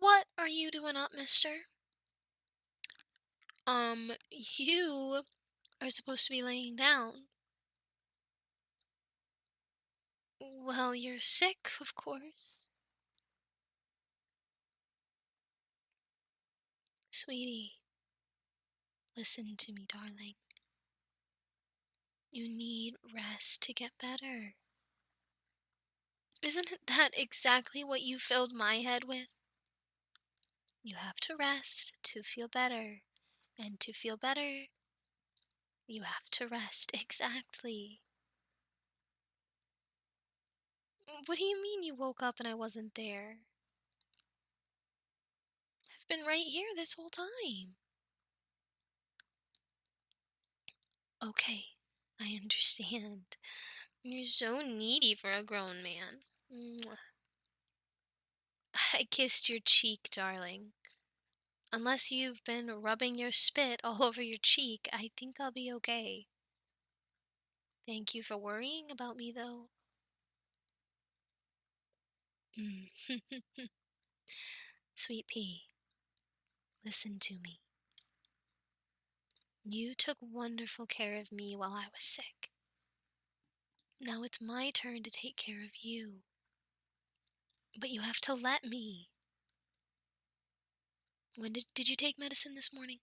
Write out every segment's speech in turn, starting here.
What are you doing up, mister? You are supposed to be laying down. Well, you're sick, of course. Sweetie, listen to me, darling. You need rest to get better. Isn't that exactly what you filled my head with? You have to rest to feel better. And to feel better, you have to rest. Exactly. What do you mean you woke up and I wasn't there? I've been right here this whole time. Okay, I understand. You're so needy for a grown man. Mwah. I kissed your cheek, darling. Unless you've been rubbing your spit all over your cheek, I think I'll be okay. Thank you for worrying about me, though. Sweet pea, listen to me. You took wonderful care of me while I was sick. Now it's my turn to take care of you. But you have to let me. When did you take medicine this morning?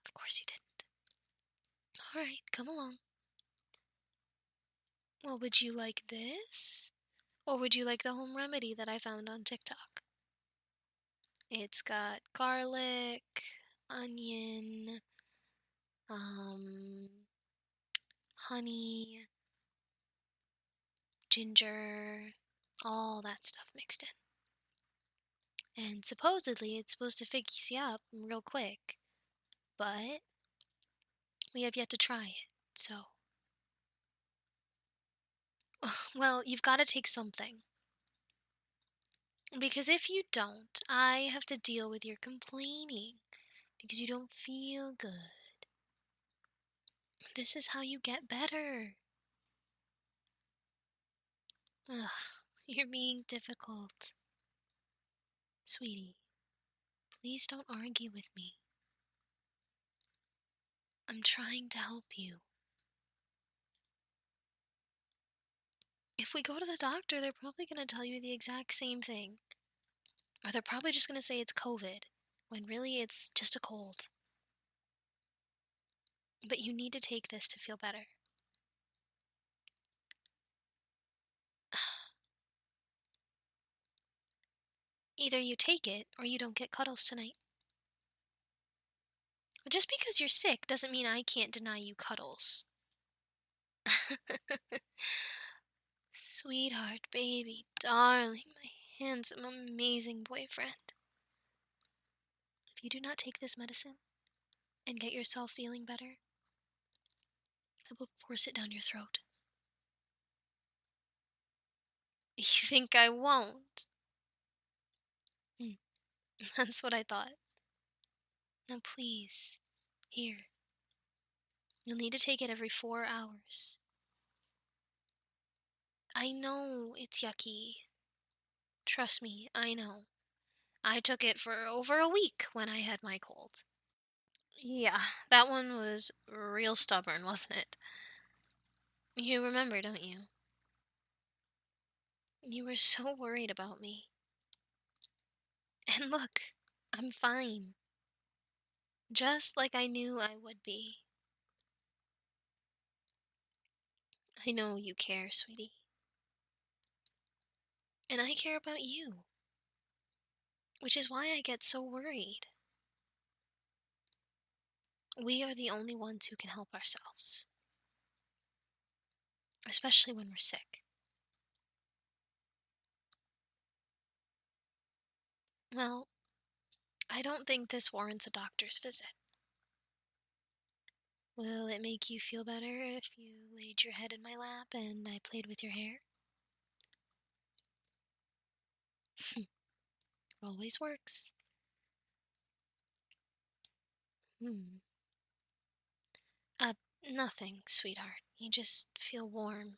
Of course you didn't. All right, come along. Well, would you like this? Or would you like the home remedy that I found on TikTok? It's got garlic, onion, um, honey, ginger, all that stuff mixed in. And supposedly it's supposed to fix you up real quick, but we have yet to try it, so. Well, you've got to take something. Because if you don't, I have to deal with your complaining because you don't feel good. This is how you get better. Ugh, you're being difficult. Sweetie, please don't argue with me. I'm trying to help you. If we go to the doctor, they're probably going to tell you the exact same thing. Or they're probably just going to say it's COVID, when really it's just a cold. But you need to take this to feel better. Either you take it, or you don't get cuddles tonight. Just because you're sick doesn't mean I can't deny you cuddles. Sweetheart, baby, darling, my handsome, amazing boyfriend. If you do not take this medicine and get yourself feeling better, I will force it down your throat. You think I won't? That's what I thought. Now please, here. You'll need to take it every 4 hours. I know it's yucky. Trust me, I know. I took it for over a week when I had my cold. Yeah, that one was real stubborn, wasn't it? You remember, don't you? You were so worried about me. And look, I'm fine. Just like I knew I would be. I know you care, sweetie. And I care about you. Which is why I get so worried. We are the only ones who can help ourselves. Especially when we're sick. Well, I don't think this warrants a doctor's visit. Will it make you feel better if you laid your head in my lap and I played with your hair? Always works. Hmm. Uh, Nothing, sweetheart. You just feel warm.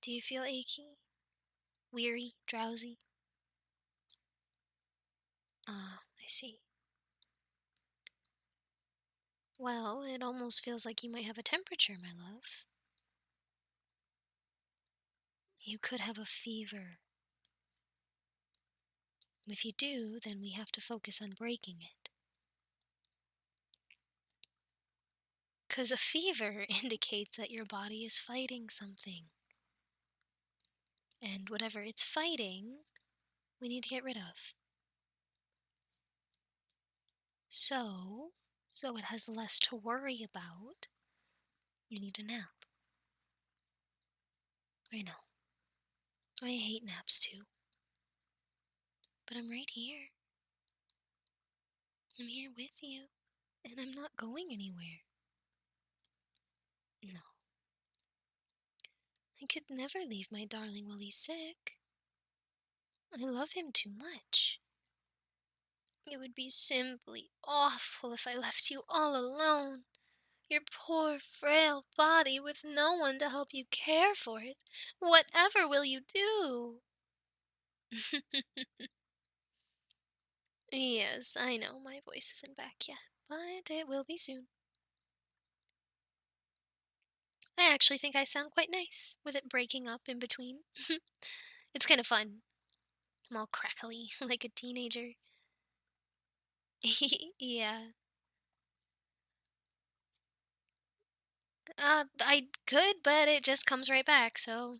Do you feel achy? Weary? Drowsy? Ah, I see. Well, it almost feels like you might have a temperature, my love. You could have a fever. If you do, then we have to focus on breaking it. Because a fever indicates that your body is fighting something. And whatever it's fighting, we need to get rid of. So it has less to worry about, you need a nap. I know. I hate naps too. But I'm right here. I'm here with you. And I'm not going anywhere. No. I could never leave my darling while he's sick. I love him too much. It would be simply awful if I left you all alone. Your poor, frail body with no one to help you care for it. Whatever will you do? Yes, I know my voice isn't back yet, but it will be soon. I actually think I sound quite nice with it breaking up in between. It's kind of fun. I'm all crackly like a teenager. Yeah. I could, but it just comes right back, so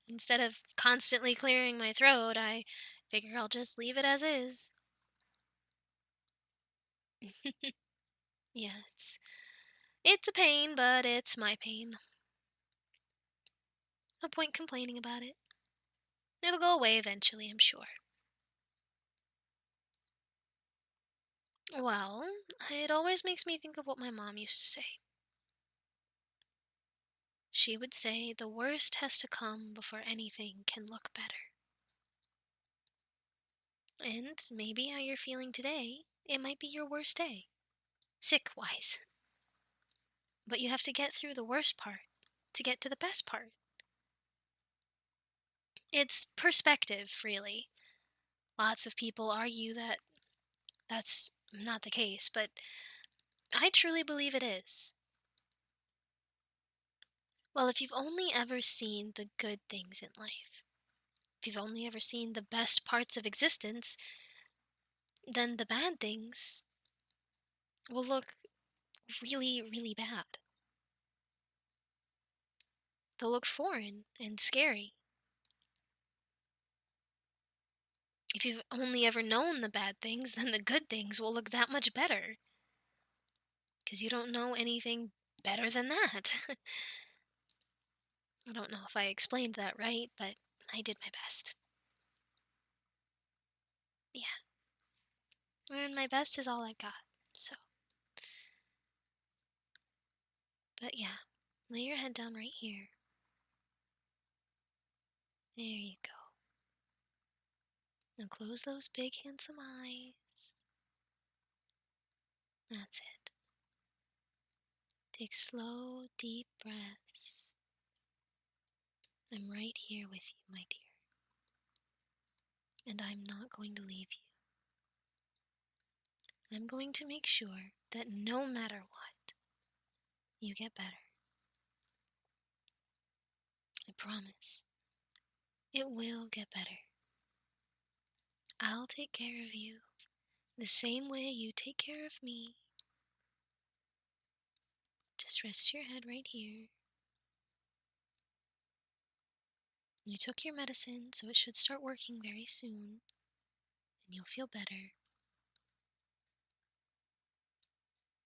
instead of constantly clearing my throat, I figure I'll just leave it as is. Yeah, it's a pain, but it's my pain. No point complaining about it. It'll go away eventually, I'm sure. Well, it always makes me think of what my mom used to say. She would say the worst has to come before anything can look better. And maybe how you're feeling today, it might be your worst day, sick wise. But you have to get through the worst part to get to the best part. It's perspective, really. Lots of people argue that that's not the case, but I truly believe it is. Well, if you've only ever seen the good things in life, if you've only ever seen the best parts of existence, then the bad things will look really, really bad. They'll look foreign and scary. If you've only ever known the bad things, then the good things will look that much better. Because you don't know anything better than that. I don't know if I explained that right, but I did my best. Yeah. And my best is all I got. So, but yeah. Lay your head down right here. There you go. Now close those big, handsome eyes. That's it. Take slow, deep breaths. I'm right here with you, my dear. And I'm not going to leave you. I'm going to make sure that no matter what, you get better. I promise. It will get better. I'll take care of you the same way you take care of me. Just rest your head right here. You took your medicine, so it should start working very soon, and you'll feel better.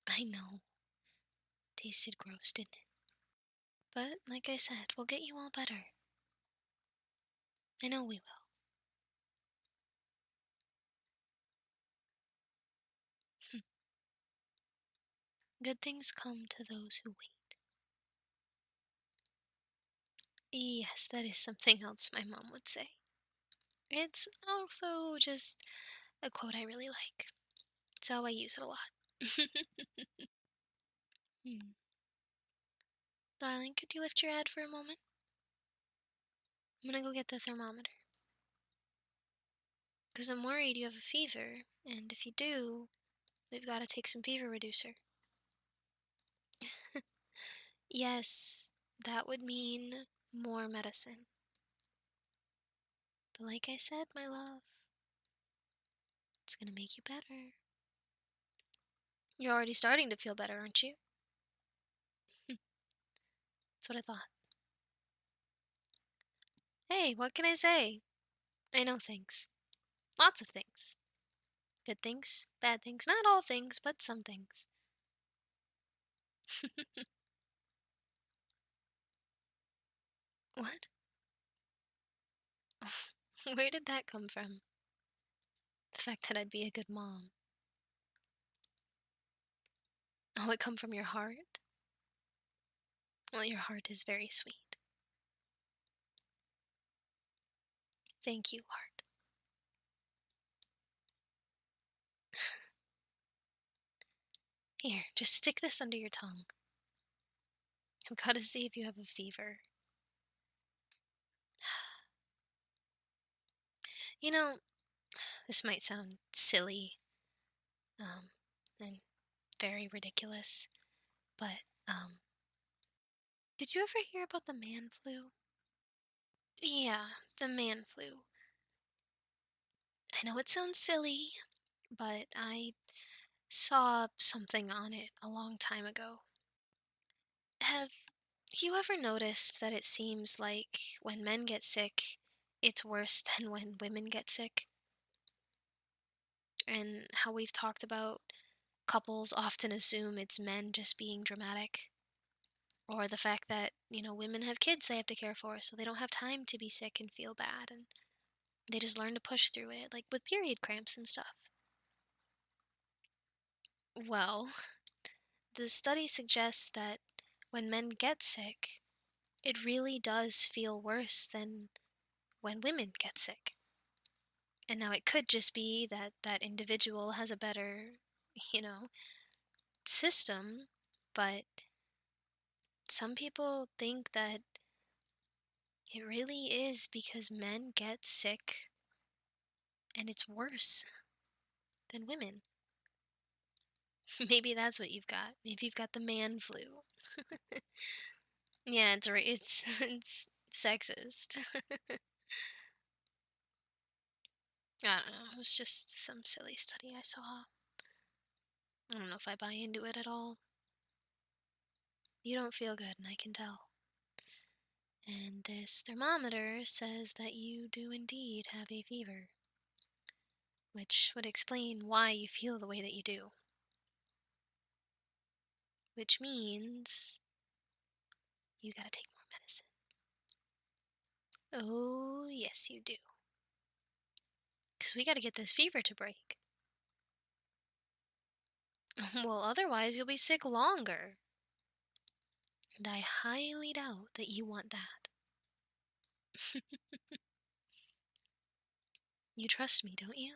I know. Tasted gross, didn't it? But, like I said, we'll get you all better. I know we will. Good things come to those who wait. Yes, that is something else my mom would say. It's also just a quote I really like, so I use it a lot. Hmm. Darling, could you lift your head for a moment? I'm gonna go get the thermometer. Because I'm worried you have a fever, and if you do, we've got to take some fever reducer. Yes, that would mean more medicine. But like I said, my love, it's gonna make you better. You're already starting to feel better, aren't you? That's what I thought. Hey, what can I say? I know things. Lots of things. Good things, bad things, not all things, but some things. What? Where did that come from? The fact that I'd be a good mom. Oh, it come from your heart? Well, your heart is very sweet. Thank you, heart. Here, just stick this under your tongue. I've got to see if you have a fever. You know, this might sound silly, um, and very ridiculous, but, did you ever hear about the man flu? Yeah, the man flu. I know it sounds silly, but I saw something on it a long time ago. Have you ever noticed that it seems like when men get sick, it's worse than when women get sick? And how we've talked about couples often assume it's men just being dramatic, or the fact that, women have kids they have to care for, so they don't have time to be sick and feel bad, and they just learn to push through it, like with period cramps and stuff. Well, the study suggests that when men get sick, it really does feel worse than when women get sick. And now it could just be that that individual has a better, you know, system, but some people think that it really is because men get sick and it's worse than women. Maybe that's what you've got. Maybe you've got the man flu. Yeah, it's it's sexist. I don't know. It was just some silly study I saw. I don't know if I buy into it at all. You don't feel good, and I can tell. And this thermometer says that you do indeed have a fever, which would explain why you feel the way that you do. Which means you gotta take more medicine. Oh, yes, you do. Because we gotta get this fever to break. Well, otherwise, you'll be sick longer. And I highly doubt that you want that. You trust me, don't you?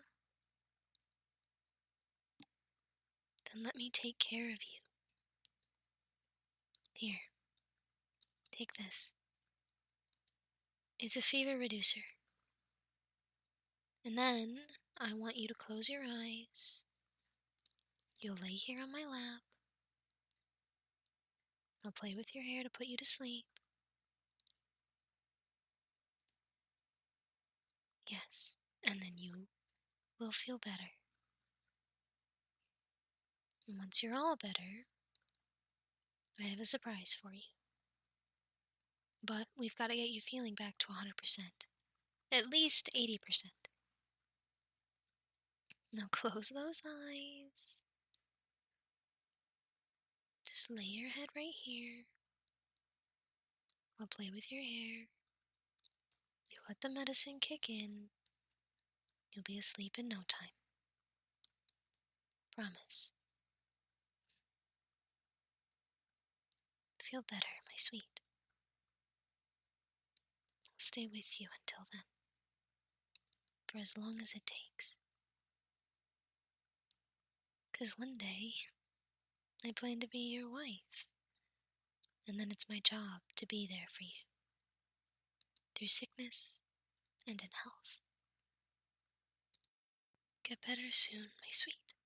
Then let me take care of you. Here, take this. It's a fever reducer. And then I want you to close your eyes. You'll lay here on my lap. I'll play with your hair to put you to sleep. Yes, and then you will feel better. And once you're all better, I have a surprise for you. But we've got to get you feeling back to 100%. At least 80%. Now close those eyes. Just lay your head right here. I'll play with your hair. You'll let the medicine kick in. You'll be asleep in no time. Promise. Feel better, my sweet. I'll stay with you until then, for as long as it takes. 'Cause one day, I plan to be your wife, and then it's my job to be there for you, through sickness and in health. Get better soon, my sweet.